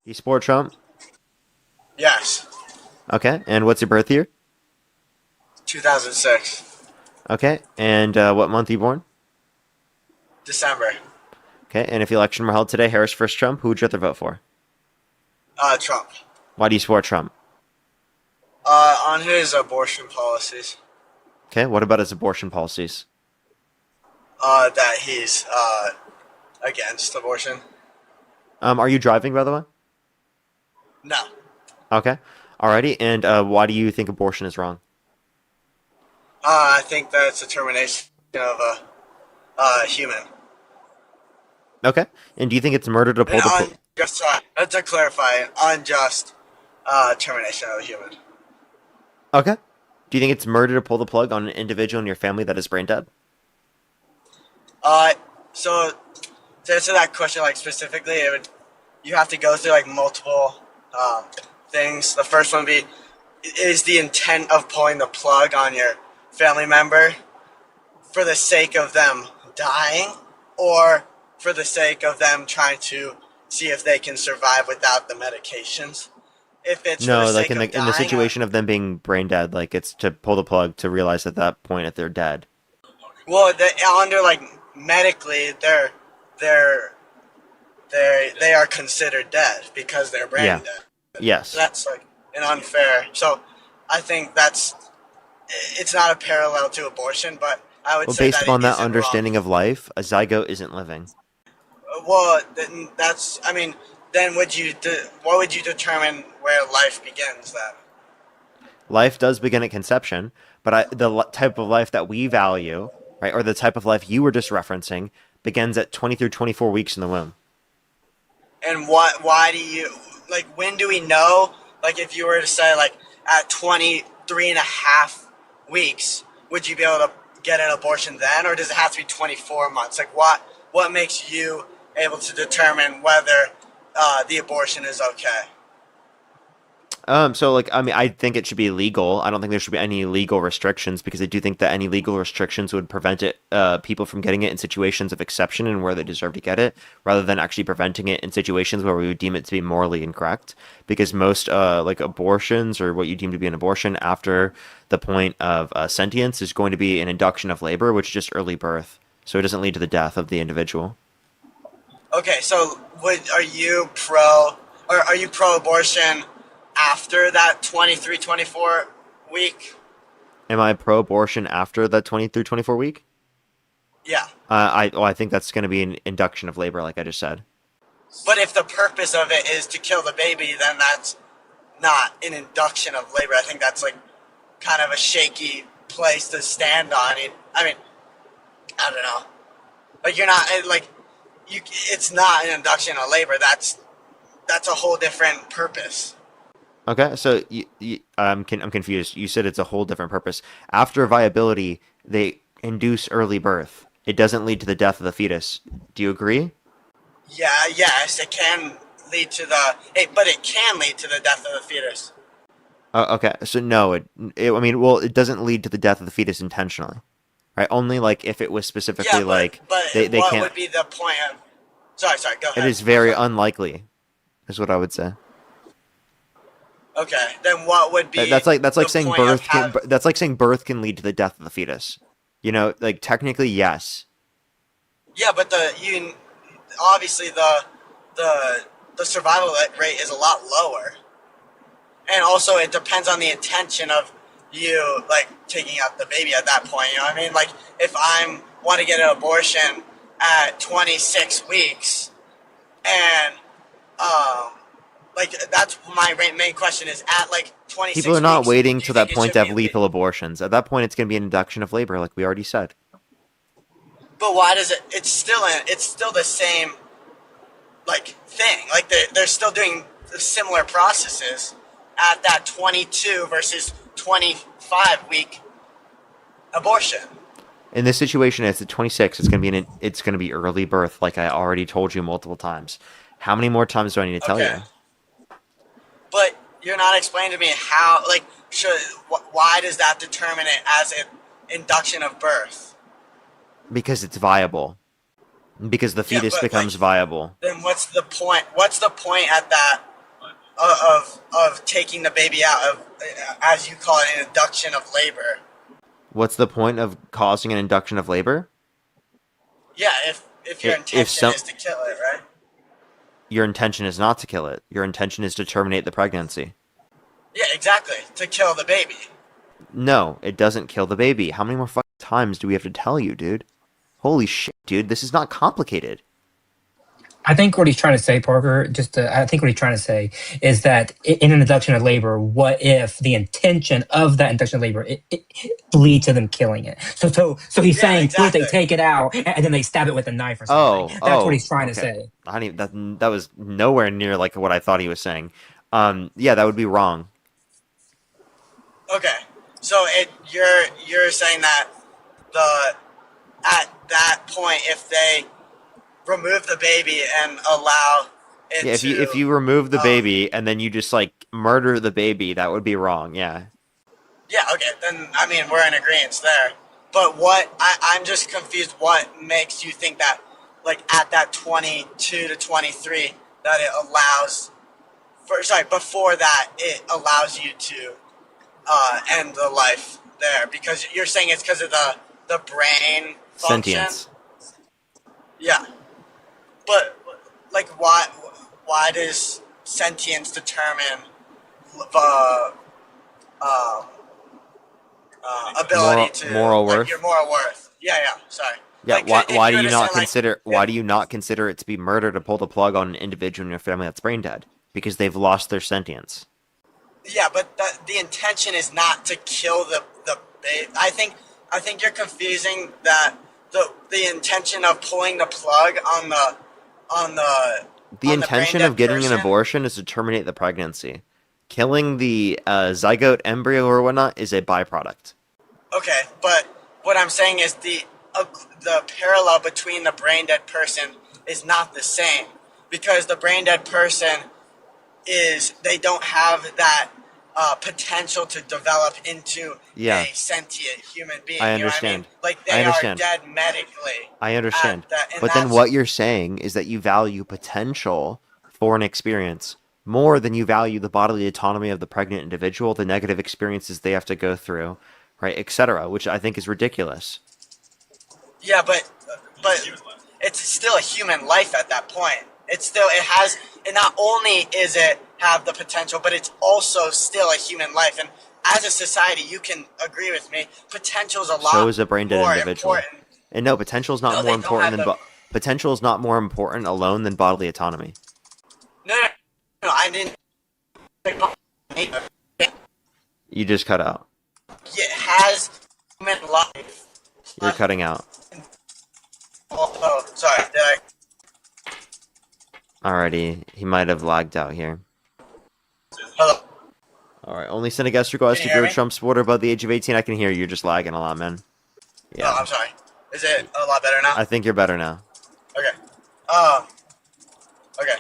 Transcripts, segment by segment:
You support Trump? Yes. Okay. And what's your birth year? 2006. Okay. And what month are you born? December. Okay. And if the election were held today, Harris versus Trump, who would you rather vote for? Trump. Why do you support Trump? On his abortion policies. Okay. What about his abortion policies? That he's against abortion. Are you driving, by the way? No. Okay. Alrighty. And why do you think abortion is wrong? I think that it's a termination of a human. Okay. And do you think it's murder to pull the... Just to clarify, an unjust termination of a human. Okay. Do you think it's murder to pull the plug on an individual in your family that is brain dead? So to answer that question, like specifically, you have to go through like multiple things. The first one would be, is the intent of pulling the plug on your family member for the sake of them dying, or for the sake of them trying to see if they can survive without the medications? If it's No, for the like sake in the of dying, situation of them being brain dead, like it's to pull the plug to realize at that point that they're dead. well, under like medically, they are considered dead because they're brain Yeah. dead. Yes. So that's like an unfair. So I think it's not a parallel to abortion, but I would Well, say based that upon it that isn't understanding wrong. of life, a zygote isn't living. Well, then that's. I mean, then what would you determine where life begins then? Life does begin at conception, but type of life that we value, right, or the type of life you were just referencing, begins at 20 through 24 weeks in the womb. And why do you, like, when do we know, like, if you were to say, like, at 23 and a half weeks, would you be able to get an abortion then, or does it have to be 24 months? Like, what makes you able to determine whether the abortion is okay? So like, I mean, I think it should be legal. I don't think there should be any legal restrictions because I do think that any legal restrictions would prevent people from getting it in situations of exception and where they deserve to get it, rather than actually preventing it in situations where we would deem it to be morally incorrect. Because most like abortions, or what you deem to be an abortion after the point of sentience, is going to be an induction of labor, which is just early birth. So it doesn't lead to the death of the individual. Okay, so are you pro-abortion after that 23, 24 week? Am I pro-abortion after the 20 through 24 week? Yeah. I think that's going to be an induction of labor, like I just said. But if the purpose of it is to kill the baby, then that's not an induction of labor. I think that's like kind of a shaky place to stand on. I mean, I don't know. Like you're not like you. It's not an induction of labor. That's a whole different purpose. Okay, so I'm confused. You said it's a whole different purpose. After viability, they induce early birth. It doesn't lead to the death of the fetus. Do you agree? Yeah. Yes, it can lead to but it can lead to the death of the fetus. Okay, so no, I mean, well, it doesn't lead to the death of the fetus intentionally, right? Only like if it was specifically Yeah, like but they what can't. would be the point of? Sorry. Go It ahead. is very unlikely, is what I would say. Okay, then what would be That's like the saying point of that's like saying birth can lead to the death of the fetus. You know, like technically yes. Yeah, but obviously the survival rate is a lot lower, and also it depends on the intention of you like taking out the baby at that point. You know what I mean? Like if I want to get an abortion at 26 weeks, and like that's my main question is at like 26 People are not weeks, waiting do you to that think it point should to have be lethal abortions. At that point, it's going to be an induction of labor, like we already said. But why does it? It's still the same like thing. Like they're still doing similar processes at that 22 versus 25 week abortion. In this situation, it's at 26. It's going to be early birth, like I already told you multiple times. How many more times do I need to tell Okay. you? But you're not explaining to me how. Like, why does that determine it as an induction of birth? Because it's viable. Because the Yeah, fetus but like, becomes viable. then what's the point? What's the point at that of taking the baby out of, as you call it, an induction of labor? What's the point of causing an induction of labor? Yeah, if your If intention some is to kill it, right? your intention is not to kill it, your intention is to terminate the pregnancy. Yeah, exactly. To kill the baby. No, it doesn't kill the baby. How many more fucking times do we have to tell you, dude? Holy shit, dude, this is not complicated. I think what he's trying to say, Parker, I think what he's trying to say is that in an induction of labor, what if the intention of that induction of labor it leads to them killing it? So he's Yeah, saying, what if they exactly. take it out and then they stab it with a knife or something? That's what Oh, he's trying to okay. say. I didn't even, that was nowhere near like what I thought he was saying. Yeah, that would be wrong. Okay. So you're saying that the at that point, if they remove the baby and allow it Yeah, if to, you remove the um, baby and then you just like murder the baby, that would be wrong. Yeah. yeah, okay, then I mean we're in agreement there. But I'm just confused. What makes you think that, like at that 22 to 23, that it allows, before that it allows you to end the life there? Because you're saying it's because of the brain function. Sentience. Yeah, but like why does sentience determine the um, ability to, Moral like, your worth. moral worth? Yeah, yeah. Sorry. Yeah, Like, if why do you you not understand, like, consider why do you not consider it to be murder to pull the plug on an individual in your family that's brain dead? Because they've lost their sentience. yeah, but the intention is not to kill the baby. I think you're confusing that the intention of pulling the plug on the The on the brain intention of dead getting an person. abortion is to terminate the pregnancy. Killing the zygote embryo or whatnot is a byproduct. Okay, but what I'm saying is the parallel between the brain dead person is not the same, because the brain dead person is, they don't have that potential to develop into Yeah, a sentient human being. I You know what I mean? understand. Like, I they are understand. dead medically I at understand. that, and But then that's, what you're saying is that you value potential for an experience more than you value the bodily autonomy of the pregnant individual, the negative experiences they have to go through, right, etc., which I think is ridiculous. yeah, but it's still a human life at that point. It's still, it has, and not only is it have the potential, but it's also still a human life. And as a society, you can agree with me, potential is a So lot is a brain dead more individual. important. And no, potential is not No, more they don't important have than the, potential is not more important alone than bodily autonomy. no, no, no, I didn't. You just cut out. It has human life. You're cutting out. Oh, sorry. Did I? Alrighty, he might have lagged out here. Hello. Alright, only send a guest request Can if you hear you're a me? Trump supporter above the age of 18. I can hear you. You're just lagging a lot, man. Oh, Yeah. I'm sorry. Is it a lot better now? I think you're better now. Okay. Um. Okay.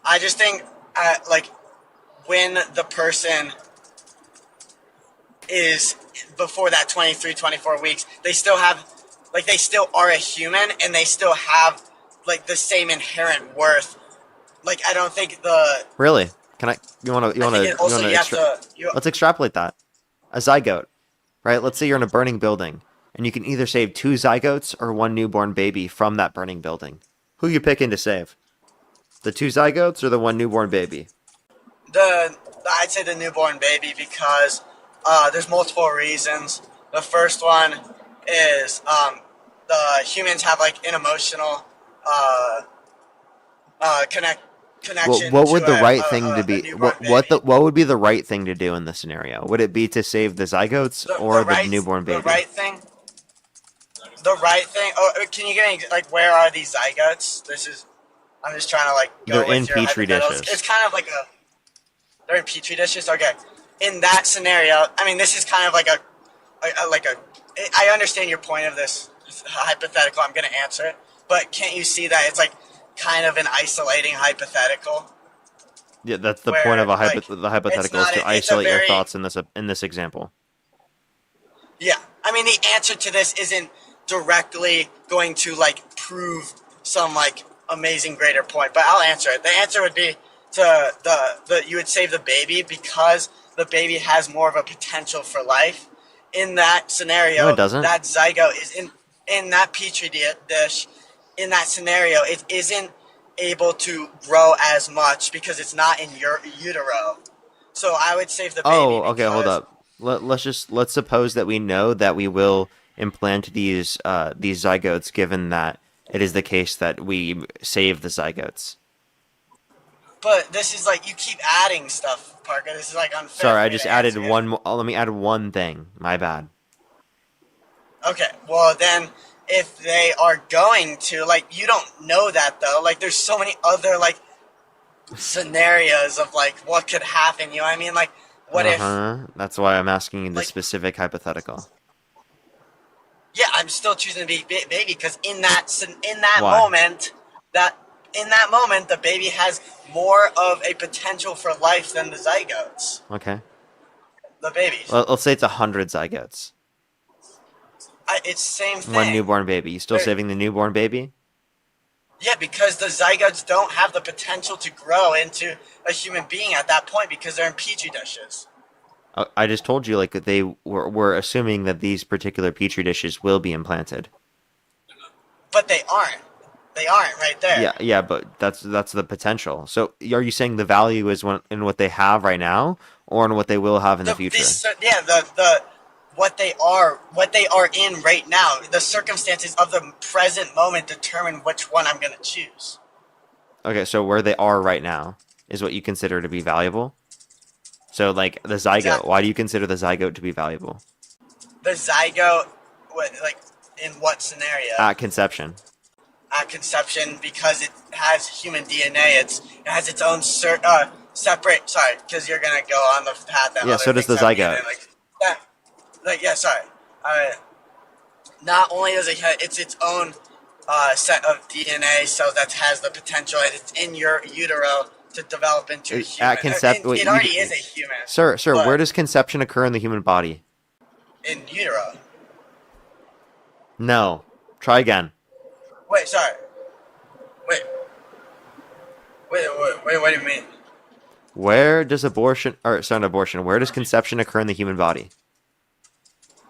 I just think, like, when the person is before that 23, 24 weeks, they still have, like, they still are a human, and they still have, like, the same inherent worth. Like, I don't think Really? Can I? I think it also, you have to, Let's extrapolate that. A zygote, right? Let's say you're in a burning building, and you can either save 2 zygotes or 1 newborn baby from that burning building. Who you picking to save? The 2 zygotes or the 1 newborn baby? I'd say the newborn baby, because there's multiple reasons. The first one is the humans have, like, an emotional uh, connection What to would the right thing to a be? newborn baby. What would be the right thing to do in this scenario? Would it be to save the zygotes or the newborn The baby? right thing. The right thing. Oh, can you get any, like, where are these zygotes? This is. I'm just trying to, like, go They're with in your petri hypotheticals. dishes. It's kind of like a. They're in petri dishes. Okay. In that scenario, I mean, this is kind of like a. I understand your point of this hypothetical. I'm going to answer it, but can't you see that it's, like, kind of an isolating hypothetical? Yeah, that's the Where, point of like, the hypothetical is it's to a isolate your very, thoughts in this example. yeah. I mean, the answer to this isn't directly going to like prove some like amazing greater point. But I'll answer it. The answer would be to the you would save the baby because the baby has more of a potential for life. In that scenario, No, it doesn't. that zygote is in that petri dish. In that scenario, it isn't able to grow as much because it's not in your utero. So I would save the baby. Oh, okay, hold because- up. Let's suppose that we know that we will implant these zygotes, given that it is the case that we save the zygotes. But this is like you keep adding stuff, Parker. This is like unfair. Sorry, for I me just to added answer you. one. Let me add one thing. My bad. Okay, well then, if they are going to, like, you don't know that though. Like, there's so many other like scenarios of like what could happen. You know what I mean? Like, what if? That's why I'm asking you the Like- specific hypothetical. Yeah, I'm still choosing to be baby because in that Why? moment, the baby has more of a potential for life than the zygotes. Okay. The babies. Well, let's say it's 100 zygotes. It's same thing. One newborn baby. You still Wait. saving the newborn baby? Yeah, because the zygotes don't have the potential to grow into a human being at that point because they're in petri dishes. I just told you, like, that we're assuming that these particular petri dishes will be implanted. But they aren't. They aren't right there. Yeah, but that's the potential. So, are you saying the value is in what they have right now, or in what they will have in the future? The what they are in right now. The circumstances of the present moment determine which one I'm gonna choose. Okay, so where they are right now is what you consider to be valuable. So, like the zygote, Exactly. why do you consider the zygote to be valuable? The zygote, like in what scenario? At conception. At conception, because it has human DNA. It has its own separate. Sorry, because you're gonna go on the path that. Yeah, other so does the things have zygote. DNA, sorry. Not only does it have its own set of DNA, so that has the potential, and it's in your utero to develop into a human. At concept, It already is a human. Sir, but where does conception occur in the human body? in utero? No. Try again. Wait, sorry. Wait. What do you mean? Where does where does conception occur in the human body?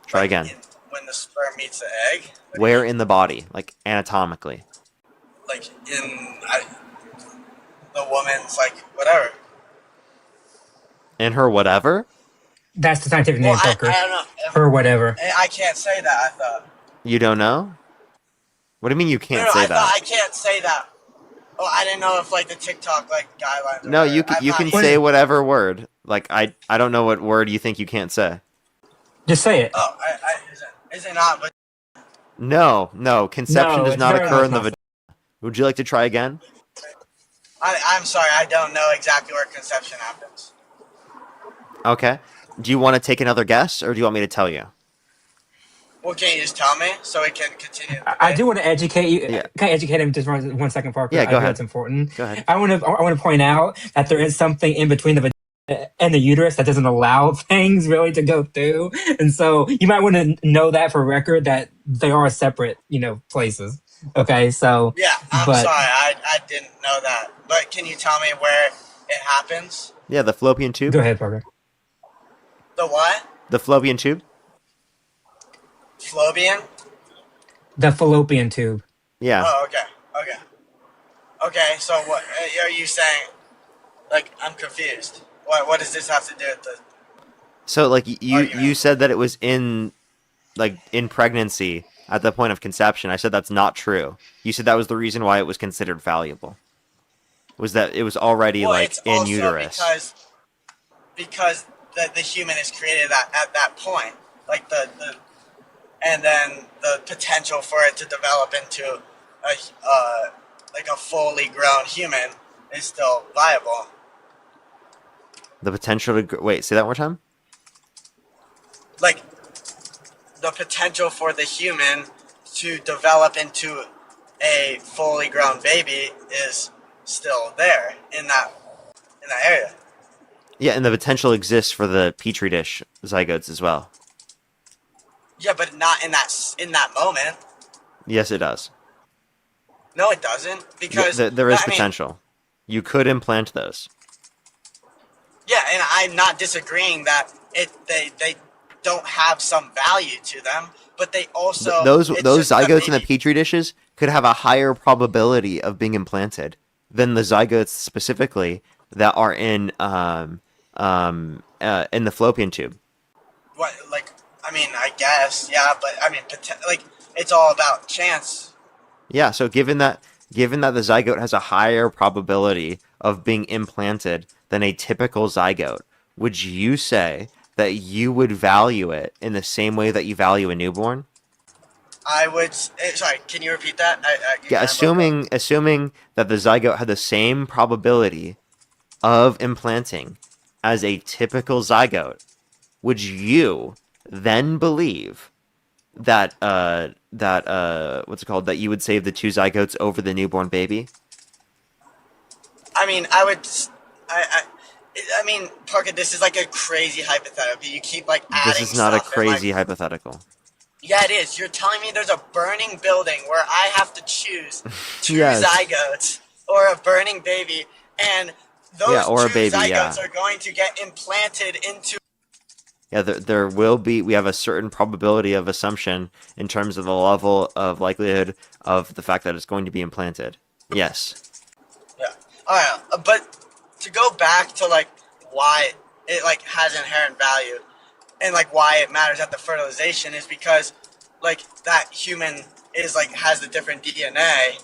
Try Like, again. When the sperm meets the egg? Where in the body? Like, anatomically. Like in the woman's, like, whatever. In her whatever? That's the scientific name, Well, I Parker. don't know. Or whatever. I can't say that, I thought. You don't know? What do you mean you can't No, say I thought that? I can't say that. Oh, I didn't know if, like, the TikTok, like, guidelines. or No, you whatever. can, you I'm can not- say whatever word. Like, I don't know what word you think you can't say. Just say it. Oh, is it not? But No, conception No, does it's not very occur much in the not. vagina. Would you like to try again? I'm sorry, I don't know exactly where conception happens. Okay. Do you want to take another guess, or do you want me to tell you? Well, can you just tell me so we can continue? the I debate? do want to educate you. Yeah. Can I educate him just for 1 second, Parker? Yeah, I go feel ahead. That's important. Go ahead. I want to point out that there is something in between the vagina and the uterus that doesn't allow things really to go through, and so you might want to know that for record that they are separate, places. Okay, so Yeah, I'm but- sorry, I didn't know that. But can you tell me where it happens? Yeah, the fallopian tube. Go ahead, Parker. The what? The fallopian tube. Flobian? The fallopian tube. Yeah. Oh, okay. Okay, so what are you saying? Like, I'm confused. What does this have to do with the... So, like, you Argument. said that it was in pregnancy at the point of conception. I said that's not true. You said that was the reason why it was considered valuable. Was that it was already Well, like it's in also uterus? because the human is created at that point. Like, and then the potential for it to develop into a fully grown human is still viable. The potential to wait. Say that one more time. Like, the potential for the human to develop into a fully grown baby is still there in that area. Yeah, and the potential exists for the petri dish zygotes as well. Yeah, but not in that moment. Yes, it does. No, it doesn't, Yeah, because there is I mean, potential. You could implant those. yeah, and I'm not disagreeing that they don't have some value to them, but they also it's Those just the zygotes in the baby. petri dishes could have a higher probability of being implanted than the zygotes specifically that are in the fallopian tube. What, like, I mean, I guess, yeah, but I mean, like, it's all about chance. Yeah, so given that the zygote has a higher probability of being implanted than a typical zygote, would you say that you would value it in the same way that you value a newborn? I would. Sorry, can you repeat that? You Yeah, kind of broke up. assuming that the zygote had the same probability of implanting as a typical zygote, would you then believe that what's it called, that you would save the two zygotes over the newborn baby? I mean, I would. I. I mean, Parker, this is like a crazy hypothetical. You keep like This adding is not a stuff and like. crazy hypothetical. Yeah, it is. You're telling me there's a burning building where I have to choose two Yes. zygotes or a burning baby, and those Yeah, or a two baby, zygotes yeah. are going to get implanted into. Yeah, there will be. We have a certain probability of assumption in terms of the level of likelihood of the fact that it's going to be implanted. Yes. Yeah. All right, but to go back to like why it like has inherent value and like why it matters at the fertilization is because like that human is like has the different DNA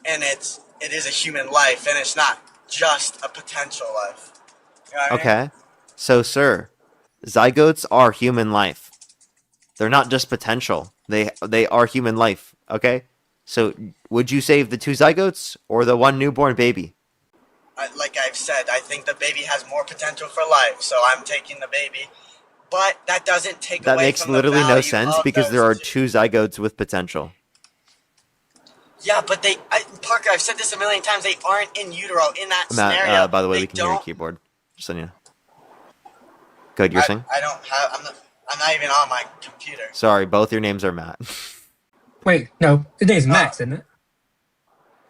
and it is a human life and it's not just a potential life. You know what I mean? Okay. So, sir, zygotes are human life. They're not just potential. They are human life. Okay. So, would you save the two zygotes or the one newborn baby? Like I've said, I think the baby has more potential for life, so I'm taking the baby. But that doesn't take That away makes from the literally no value sense of because there those are two. two zygotes with potential. Yeah, but Parker, I've said this a million times. They aren't in utero in that Matt, scenario. by the way, They we can hear your don't. keyboard. Just so you know. Good, you're saying? I don't have. I'm not even on my computer. Sorry, both your names are Matt. Wait, no, his name's Max, isn't it?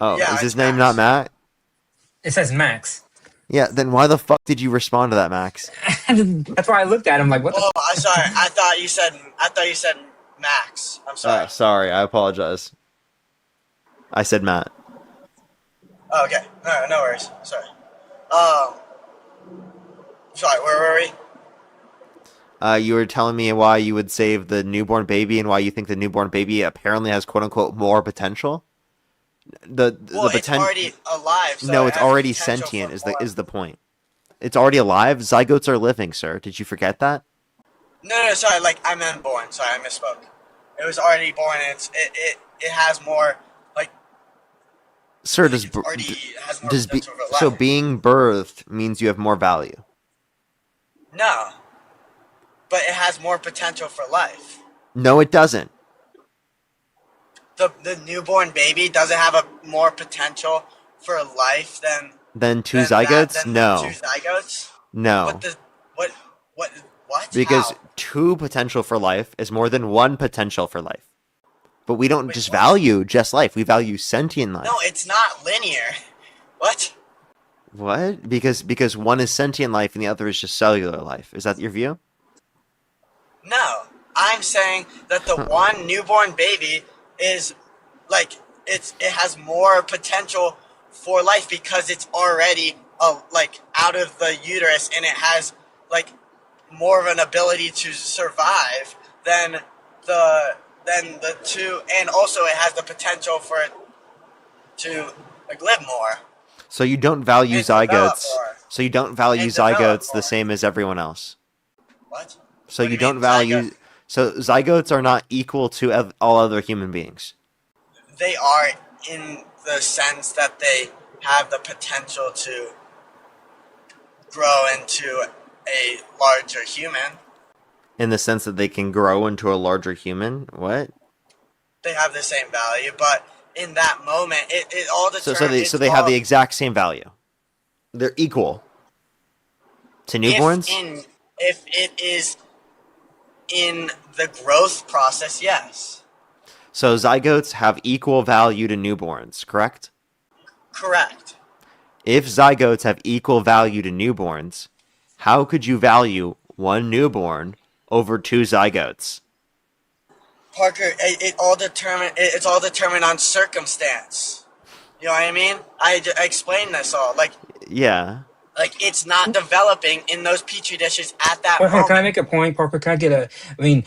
Oh, Yeah, is his it's name Max. not Matt? It says Max. Yeah, then why the fuck did you respond to that, Max? That's why I looked at him like, what the Oh, I'm sorry. I thought you said. Max. I'm sorry. Sorry, I apologize. I said Matt. Oh, okay. No worries. Sorry. Um. Sorry. Where were we? You were telling me why you would save the newborn baby and why you think the newborn baby apparently has quote unquote more potential. Well, The it's already alive. So No, it it's has the already potential sentient for is more. the point. It's already alive. Zygotes are living, sir. Did you forget that? No. Sorry. Like I meant born. Sorry, I misspoke. It was already born. And it has more. Like Sir, it already has more does be potential for life. so being birthed means you have more value. No. But it has more potential for life. No, it doesn't. The newborn baby doesn't have a more potential for life Then two than that, zygotes? than No. the two zygotes. No. But the what? Because How? two potential for life is more than one potential for life. But we don't Wait, just what? value just life. We value sentient life. No, it's not linear. What? What? Because one is sentient life and the other is just cellular life. Is that your view? No, I'm saying that the one newborn baby is like it has more potential for life because it's already like out of the uterus and it has like more of an ability to survive than the two, and also it has the potential for it to like live more. So you don't value And develop zygotes. more. So you don't value And develop zygotes the more. same as everyone else. What? So What do you you don't mean, value. zygote? So zygotes are not equal to all other human beings. They are in the sense that they have the potential to grow into a larger human. In the sense that they can grow into a larger human. What? They have the same value, but in that moment, it all determines. So they have the exact same value. They're equal to newborns. If it is in the growth process, yes. So zygotes have equal value to newborns, correct? Correct. If zygotes have equal value to newborns, how could you value one newborn over two zygotes? Parker, it's all determined on circumstance. You know what I mean? I explained this all. Yeah. Like it's not developing in those petri dishes at that Wait, hold on, moment. can I make a point, Parker? Can I get a? I mean,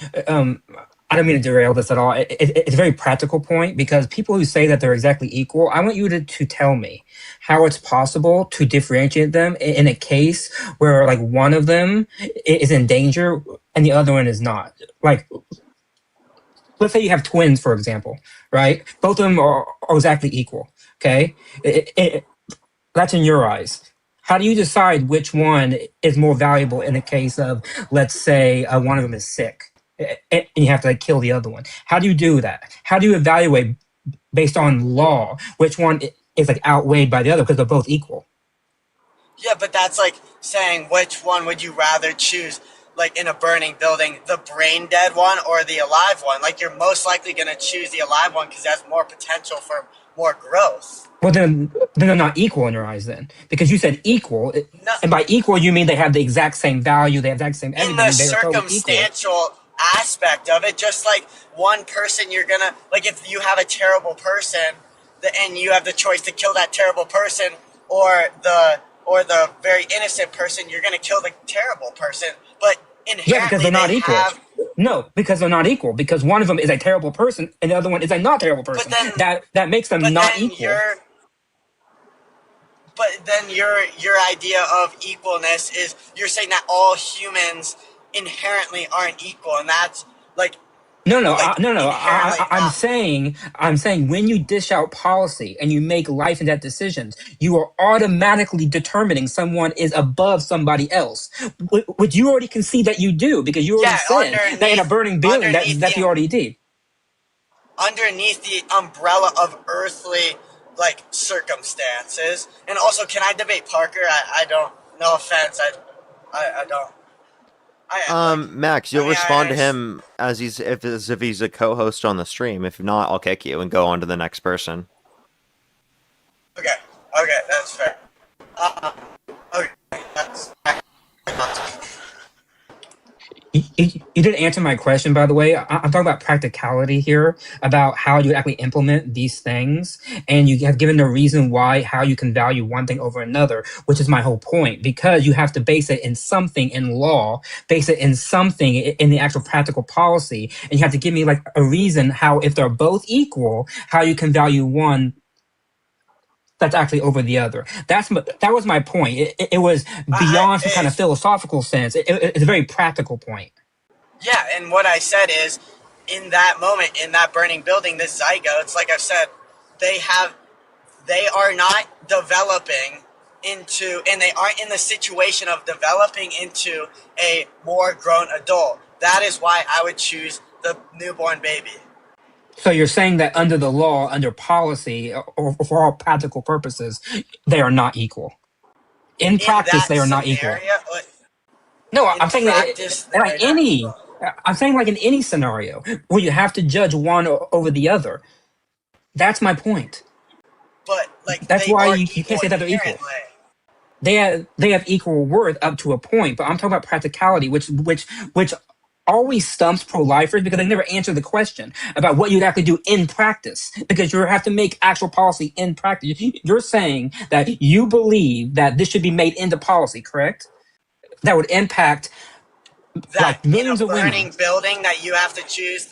I don't mean to derail this at all. It's a very practical point because people who say that they're exactly equal, I want you to tell me how it's possible to differentiate them in a case where like one of them is in danger and the other one is not. Like, let's say you have twins, for example, right? Both of them are exactly equal. Okay, that's in your eyes. How do you decide which one is more valuable in a case of, let's say, one of them is sick and you have to like kill the other one? How do you do that? How do you evaluate based on law which one is like outweighed by the other because they're both equal? Yeah, but that's like saying which one would you rather choose, like in a burning building, the brain dead one or the alive one? Like you're most likely going to choose the alive one because it has more potential for more growth. Well, then they're not equal in your eyes, then, because you said equal, No, and by equal you mean they have the exact same value, they have the exact same in everything, the they are totally equal. circumstantial aspect of it, just like one person, you're gonna like if you have a terrible person, and you have the choice to kill that terrible person or the very innocent person, you're gonna kill the terrible person. But inherently, Yeah, because they're not equal. have. No, because they're not equal. Because one of them is a terrible person, and the other one is a not terrible person. That makes them But not then equal. your idea of equalness is you're saying that all humans inherently aren't equal, and that's like No, no, like no, no. inherently I'm not. saying, when you dish out policy and you make life and death decisions, you are automatically determining someone is above somebody else, which you already can see that you do because you already Yeah, said that in a burning building that you already did. Underneath the umbrella of earthly like circumstances. And also, can I debate Parker? I don't. No offense. I don't. Max, you'll respond to him as if he's a co-host on the stream. If not, I'll kick you and go on to the next person. Okay. Okay, that's fair. Okay, that's. You didn't answer my question, by the way. I'm talking about practicality here, about how you actually implement these things. And you have given the reason why, how you can value one thing over another, which is my whole point, because you have to base it in something in law, base it in something in the actual practical policy. And you have to give me like a reason how, if they're both equal, how you can value one that's actually over the other. That was my point. It was beyond some kind of philosophical sense. It's a very practical point. Yeah, and what I said is, in that moment, in that burning building, the zygotes, like I've said, they are not developing into, and they aren't in the situation of developing into a more grown adult. That is why I would choose the newborn baby. So you're saying that under the law, under policy, or for all practical purposes, they are not equal. In practice, they are not equal. No, I'm saying that like any. I'm saying like in any scenario where you have to judge one over the other. That's my point. But like that's why you can't say that they're equal. They have equal worth up to a point, but I'm talking about practicality, which always stumps pro-lifers because they never answer the question about what you'd actually do in practice, because you have to make actual policy in practice. You're saying that you believe that this should be made into policy, correct? That would impact like millions of women. In a burning building that you have to choose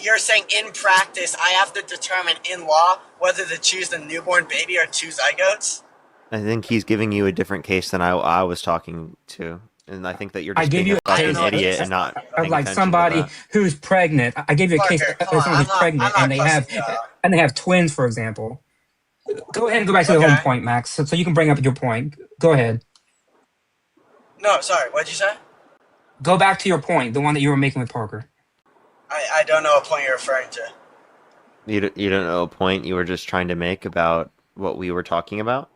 you're saying in practice I have to determine in law whether to choose the newborn baby or two zygotes? I think he's giving you a different case than I was talking to. And I think that you're just being a fucking idiot and not like somebody who's pregnant. I gave you a case of someone who's pregnant and they have twins, for example. Go ahead and go back to the whole point, Max, so you can bring up your point. Go ahead. No, sorry. What'd you say? Go back to your point, the one that you were making with Parker. I don't know what point you're referring to. You don't know a point you were just trying to make about what we were talking about?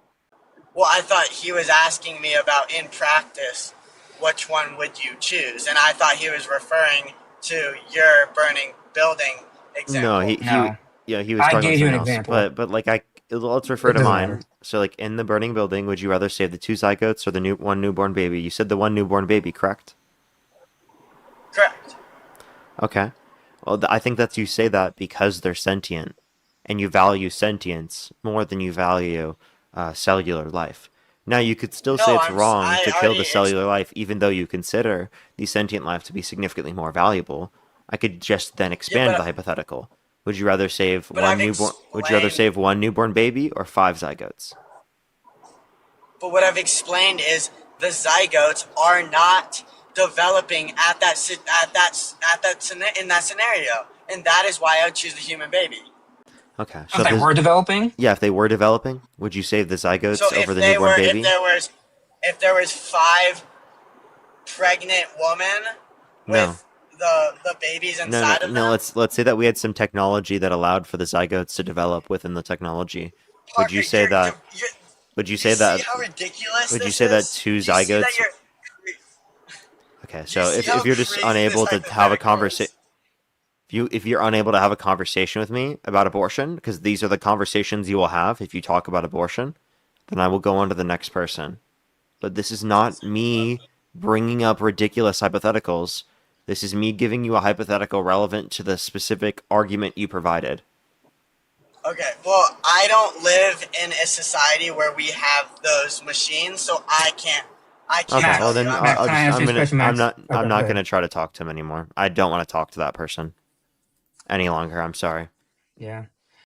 Well, I thought he was asking me about in practice. which one would you choose? And I thought he was referring to your burning building example. No, No. he was I talking about gave you an something else. example. But like let's refer It to doesn't mine. matter. So like in the burning building, would you rather save the 2 zygotes or the one newborn baby? You said the one newborn baby, correct? Correct. Okay. Well, I think that's you say that because they're sentient, and you value sentience more than you value cellular life. Now, you could still say No, it's wrong I to kill already the cellular life, even though you consider the sentient life to be significantly more valuable. I could just then yeah, expand the hypothetical. Would you rather save but one I've newborn? Would you rather explained. save one newborn baby or 5 zygotes? But what I've explained is the zygotes are not developing in that scenario, and that is why I would choose the human baby. Okay, If they were developing, yeah, if they were developing, would you save the zygotes So over the newborn baby? if there was 5 pregnant women No. with the babies inside of them, Let's say that we had some technology that allowed for the zygotes to develop within the technology. Would you Parker, say that? Would you say that? see how ridiculous Would you this say that is? 2 Do you see that zygotes? you're- Okay, do you so see how if you're just crazy unable this to have a hypothetical conversation, is? if you're unable to have a conversation with me about abortion, because these are the conversations you will have if you talk about abortion, then I will go on to the next person. But this is not me bringing up ridiculous hypotheticals. This is me giving you a hypothetical relevant to the specific argument you provided. Okay, well, I don't live in a society where we have those machines, so I can't Okay, Max, well tell then you. Max, can I answer this question, Max? I'm Okay, not go gonna ahead. try to talk to him anymore. I don't want to talk to that person any longer. I'm sorry. Yeah.